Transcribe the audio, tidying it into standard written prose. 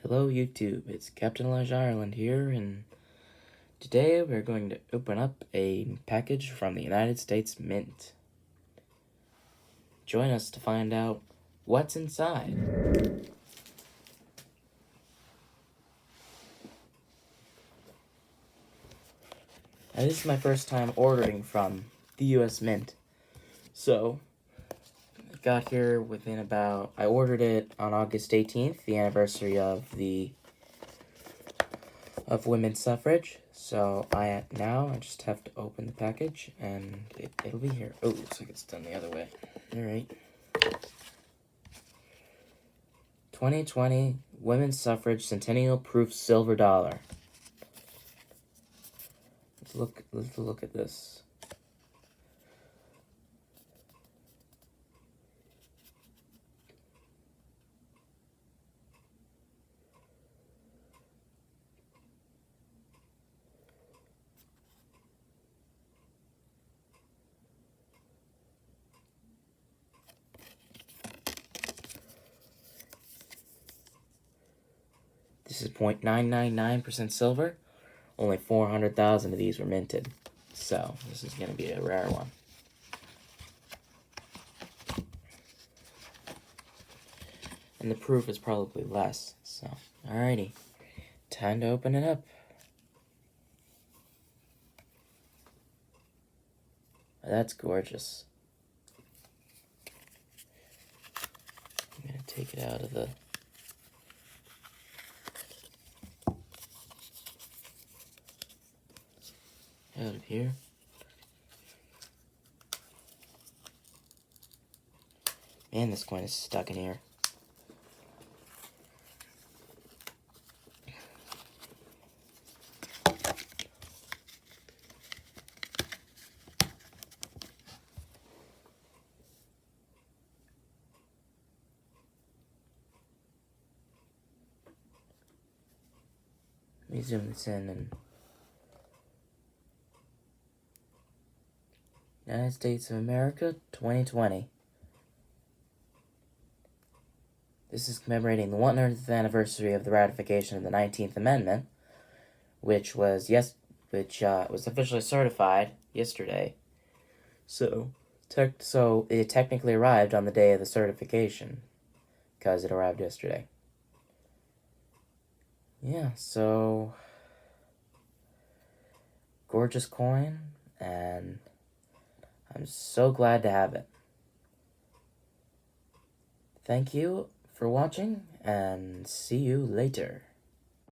Hello YouTube, it's Captain Elijah Ireland here, and today we're going to open up a package from the United States Mint. Join us to find out what's inside. Now, this is my first time ordering from the US Mint, so it got here within I ordered it on August 18th, the anniversary of women's suffrage. So I just have to open the package and it'll be here. Oh, looks like it's done the other way. All right. 2020 Women's Suffrage Centennial Proof Silver Dollar. Let's look at this. This is 0.999% silver. Only 400,000 of these were minted. So, this is going to be a rare one. And the proof is probably less. So, alrighty. Time to open it up. That's gorgeous. I'm going to take it out of here. Man, this coin is stuck in here. Let me zoom this in and United States of America, 2020. This is commemorating the 100th anniversary of the ratification of the 19th Amendment, which was officially certified yesterday. So it technically arrived on the day of the certification, because it arrived yesterday. Yeah, so gorgeous coin, and I'm so glad to have it. Thank you for watching, and see you later.